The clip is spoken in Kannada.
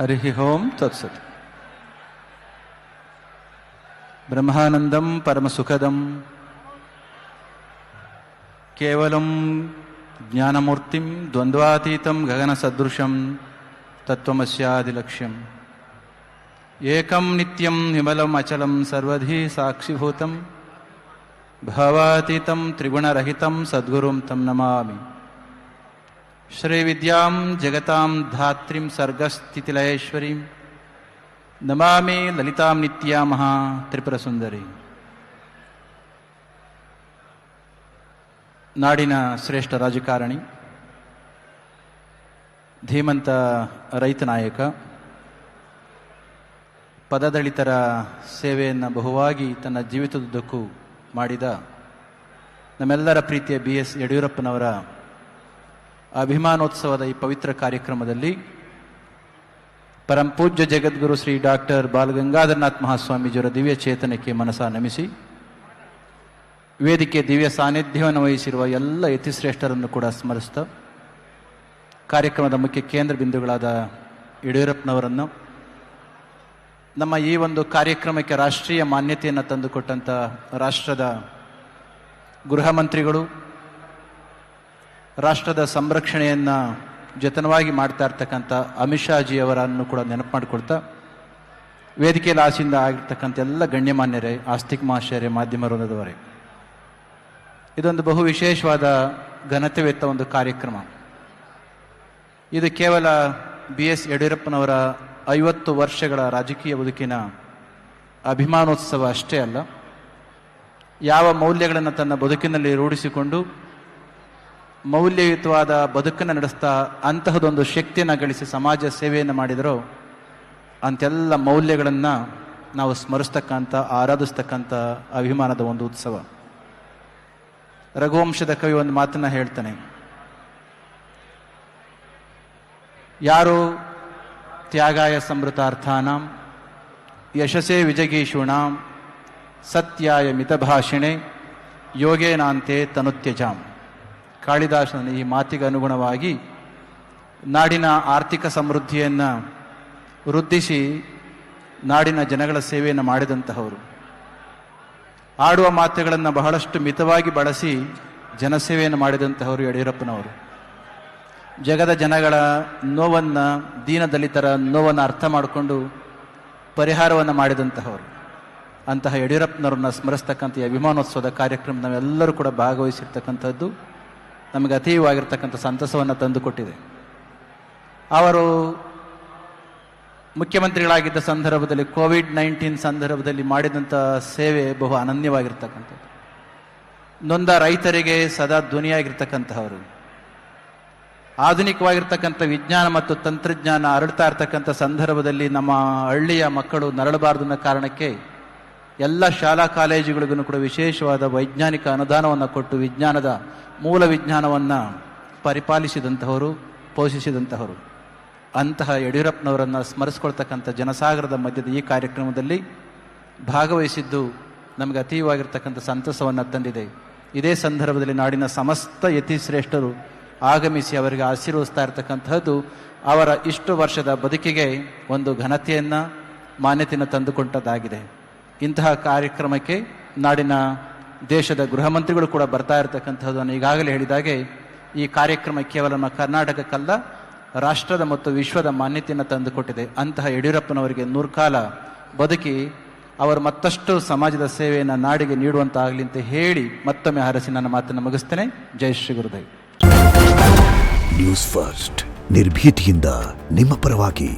ಹರಿ ಓಂ ತತ್ಸತ್. ಬ್ರಹ್ಮಾನಂದಂ ಪರಮಸುಖದಂ ಕೇವಲಂ ಜ್ಞಾನಮೂರ್ತಿಂ ದ್ವಂದ್ವಾತೀತಂ ಗಗನಸದೃಶಂ ತತ್ವಮಸ್ಯಾದಿಲಕ್ಷ್ಯಂ ಏಕಂ ನಿತ್ಯಂ ವಿಮಲಂ ಅಚಲಂ ಸರ್ವಧಿ ಸಾಕ್ಷಿಭೂತಂ ಭಾವಾತೀತಂ ತ್ರಿಗುಣರಹಿತಂ ಸದ್ಗುರುಂ ತಂ ನಮಾಮಿ. ಶ್ರೀವಿದ್ಯಾಂ ಜಗತಾಂ ಧಾತ್ರಿಂ ಸರ್ಗಸ್ಥಿತಿಲಯೇಶ್ವರೀಂ ನಮಾಮಿ ಲಲಿತಾಂ ನಿತ್ಯಾಮಃ ತ್ರಿಪುರಸುಂದರಿ. ನಾಡಿನ ಶ್ರೇಷ್ಠ ರಾಜಕಾರಣಿ, ಧೀಮಂತ ರೈತ ನಾಯಕ, ಪದದಳಿತರ ಸೇವೆಯನ್ನು ಬಹುವಾಗಿ ತನ್ನ ಜೀವಿತದುದ್ದಕ್ಕೂ ಮಾಡಿದ ನಮ್ಮೆಲ್ಲರ ಪ್ರೀತಿಯ BS ಯಡಿಯೂರಪ್ಪನವರ ಅಭಿಮಾನೋತ್ಸವದ ಈ ಪವಿತ್ರ ಕಾರ್ಯಕ್ರಮದಲ್ಲಿ ಪರಮಪೂಜ್ಯ ಜಗದ್ಗುರು ಶ್ರೀ ಡಾಕ್ಟರ್ ಬಾಲಗಂಗಾಧರನಾಥ ಮಹಾಸ್ವಾಮೀಜಿಯವರ ದಿವ್ಯ ಚೇತನಕ್ಕೆ ಮನಸ ನಮಿಸಿ, ವೇದಿಕೆ ದಿವ್ಯ ಸಾನ್ನಿಧ್ಯವನ್ನು ವಹಿಸಿರುವ ಎಲ್ಲ ಯತಿಶ್ರೇಷ್ಠರನ್ನು ಕೂಡ ಸ್ಮರಿಸ್ತಾ, ಕಾರ್ಯಕ್ರಮದ ಮುಖ್ಯ ಕೇಂದ್ರ ಬಿಂದುಗಳಾದ ಯಡಿಯೂರಪ್ಪನವರನ್ನು, ನಮ್ಮ ಈ ಒಂದು ಕಾರ್ಯಕ್ರಮಕ್ಕೆ ರಾಷ್ಟ್ರೀಯ ಮಾನ್ಯತೆಯನ್ನು ತಂದುಕೊಟ್ಟಂಥ ರಾಷ್ಟ್ರದ ಗೃಹ ಮಂತ್ರಿಗಳು, ರಾಷ್ಟ್ರದ ಸಂರಕ್ಷಣೆಯನ್ನು ಜತನವಾಗಿ ಮಾಡ್ತಾ ಇರ್ತಕ್ಕಂಥ ಅಮಿತ್ ಶಾ ಜಿಯವರನ್ನು ಕೂಡ ನೆನಪು ಮಾಡಿಕೊಡ್ತಾ, ವೇದಿಕೆಯಲ್ಲಿ ಆಸೆಯಿಂದ ಆಗಿರ್ತಕ್ಕಂಥ ಎಲ್ಲ ಗಣ್ಯಮಾನ್ಯರೇ, ಆಸ್ತಿಕ ಮಹಾಶಯರೇ, ಮಾಧ್ಯಮ ವೃಂದದವರೇ, ಇದೊಂದು ಬಹು ವಿಶೇಷವಾದ ಘನತೆವೆತ್ತ ಒಂದು ಕಾರ್ಯಕ್ರಮ. ಇದು ಕೇವಲ BS ಯಡಿಯೂರಪ್ಪನವರ 50 ವರ್ಷಗಳ ರಾಜಕೀಯ ಬದುಕಿನ ಅಭಿಮಾನೋತ್ಸವ ಅಷ್ಟೇ ಅಲ್ಲ, ಯಾವ ಮೌಲ್ಯಗಳನ್ನು ತನ್ನ ಬದುಕಿನಲ್ಲಿ ರೂಢಿಸಿಕೊಂಡು ಮೌಲ್ಯಯುತವಾದ ಬದುಕನ್ನು ನಡೆಸ್ತಾ ಅಂತಹದೊಂದು ಶಕ್ತಿಯನ್ನು ಗಳಿಸಿ ಸಮಾಜ ಸೇವೆಯನ್ನು ಮಾಡಿದರೋ ಅಂತೆಲ್ಲ ಮೌಲ್ಯಗಳನ್ನು ನಾವು ಸ್ಮರಿಸ್ತಕ್ಕಂಥ, ಆರಾಧಿಸ್ತಕ್ಕಂಥ ಅಭಿಮಾನದ ಒಂದು ಉತ್ಸವ. ರಘುವಂಶದ ಕವಿ ಒಂದು ಮಾತನ್ನು ಹೇಳ್ತಾನೆ, ಯಾರು ತ್ಯಾಗಾಯ ಸಮೃತಾರ್ಥಾನಾಂ ಯಶಸೇ ವಿಜಗೀಷೂಣಾಂ ಸತ್ಯಾಯ ಮಿತಭಾಷಿಣೆ ಯೋಗೇನಾಂತೆ ತನುತ್ಯಜಾಂ. ಕಾಳಿದಾಸನ ಈ ಮಾತಿಗೆ ಅನುಗುಣವಾಗಿ ನಾಡಿನ ಆರ್ಥಿಕ ಸಮೃದ್ಧಿಯನ್ನು ವೃದ್ಧಿಸಿ ನಾಡಿನ ಜನಗಳ ಸೇವೆಯನ್ನು ಮಾಡಿದಂತಹವರು, ಆಡುವ ಮಾತುಗಳನ್ನು ಬಹಳಷ್ಟು ಮಿತವಾಗಿ ಬಳಸಿ ಜನಸೇವೆಯನ್ನು ಮಾಡಿದಂತಹವರು ಯಡಿಯೂರಪ್ಪನವರು. ಜಗದ ಜನಗಳ ನೋವನ್ನು, ದೀನದಲಿತರ ನೋವನ್ನು ಅರ್ಥ ಮಾಡಿಕೊಂಡು ಪರಿಹಾರವನ್ನು ಮಾಡಿದಂತಹವರು. ಅಂತಹ ಯಡಿಯೂರಪ್ಪನವ್ರನ್ನ ಸ್ಮರಿಸ್ತಕ್ಕಂಥ ಈ ಅಭಿಮಾನೋತ್ಸವದ ಕಾರ್ಯಕ್ರಮ ನಾವೆಲ್ಲರೂ ಕೂಡ ಭಾಗವಹಿಸಿರ್ತಕ್ಕಂಥದ್ದು ನಮಗೆ ಅತೀವವಾಗಿರ್ತಕ್ಕಂಥ ಸಂತಸವನ್ನು ತಂದುಕೊಟ್ಟಿದೆ. ಅವರು ಮುಖ್ಯಮಂತ್ರಿಗಳಾಗಿದ್ದ ಸಂದರ್ಭದಲ್ಲಿ, ಕೋವಿಡ್-19 ಸಂದರ್ಭದಲ್ಲಿ ಮಾಡಿದಂಥ ಸೇವೆ ಬಹು ಅನನ್ಯವಾಗಿರ್ತಕ್ಕಂಥದ್ದು. ನೊಂದ ರೈತರಿಗೆ ಸದಾ ಧ್ವನಿಯಾಗಿರ್ತಕ್ಕಂಥವರು, ಆಧುನಿಕವಾಗಿರ್ತಕ್ಕಂಥ ವಿಜ್ಞಾನ ಮತ್ತು ತಂತ್ರಜ್ಞಾನ ಹರಡ್ತಾ ಇರ್ತಕ್ಕಂಥ ಸಂದರ್ಭದಲ್ಲಿ ನಮ್ಮ ಹಳ್ಳಿಯ ಮಕ್ಕಳು ನರಳಬಾರದು ಅನ್ನೋ ಕಾರಣಕ್ಕೆ ಎಲ್ಲ ಶಾಲಾ ಕಾಲೇಜುಗಳಿಗೂ ಕೂಡ ವಿಶೇಷವಾದ ವೈಜ್ಞಾನಿಕ ಅನುದಾನವನ್ನು ಕೊಟ್ಟು ವಿಜ್ಞಾನದ ಮೂಲ ವಿಜ್ಞಾನವನ್ನು ಪರಿಪಾಲಿಸಿದಂತಹವರು, ಪೋಷಿಸಿದಂತಹವರು. ಅಂತಹ ಯಡಿಯೂರಪ್ಪನವರನ್ನು ಸ್ಮರಿಸ್ಕೊಳ್ತಕ್ಕಂಥ ಜನಸಾಗರದ ಮಧ್ಯದ ಈ ಕಾರ್ಯಕ್ರಮದಲ್ಲಿ ಭಾಗವಹಿಸಿದ್ದು ನಮಗೆ ಅತೀವವಾಗಿರ್ತಕ್ಕಂಥ ಸಂತಸವನ್ನು ತಂದಿದೆ. ಇದೇ ಸಂದರ್ಭದಲ್ಲಿ ನಾಡಿನ ಸಮಸ್ತ ಯತಿಶ್ರೇಷ್ಠರು ಆಗಮಿಸಿ ಅವರಿಗೆ ಆಶೀರ್ವದಿಸ್ತಾ ಇರತಕ್ಕಂತಹದ್ದು ಅವರ ಇಷ್ಟು ವರ್ಷದ ಬದುಕಿಗೆ ಒಂದು ಘನತೆಯನ್ನು, ಮಾನ್ಯತೆಯನ್ನು ತಂದುಕೊಂಡದ್ದಾಗಿದೆ. ಇಂತಹ ಕಾರ್ಯಕ್ರಮಕ್ಕೆ ನಾಡಿನ ದೇಶದ ಗೃಹ ಮಂತ್ರಿಗಳು ಕೂಡ ಬರ್ತಾ ಇರತಕ್ಕಂಥದ್ದನ್ನು ಈಗಾಗಲೇ ಹೇಳಿದಾಗೆ, ಈ ಕಾರ್ಯಕ್ರಮ ಕೇವಲ ನಮ್ಮ ಕರ್ನಾಟಕಕ್ಕಲ್ಲ, ರಾಷ್ಟ್ರದ ಮತ್ತು ವಿಶ್ವದ ಮಾನ್ಯತೆಯನ್ನು ತಂದುಕೊಟ್ಟಿದೆ. ಅಂತಹ ಯಡಿಯೂರಪ್ಪನವರಿಗೆ 100 ಕಾಲ ಬದುಕಿ ಅವರು ಮತ್ತಷ್ಟು ಸಮಾಜದ ಸೇವೆಯನ್ನು ನಾಡಿಗೆ ನೀಡುವಂತಾಗಲಿ ಅಂತ ಹೇಳಿ ಮತ್ತೊಮ್ಮೆ ಹರಸಿ ನನ್ನ ಮಾತನ್ನು ಮುಗಿಸ್ತೇನೆ. ಜೈ ಶ್ರೀ ಗುರುದೇವ್. ನ್ಯೂಸ್ ಫಸ್ಟ್, ನಿರ್ಭೀತಿಯಿಂದ ನಿಮ್ಮ ಪರವಾಗಿ.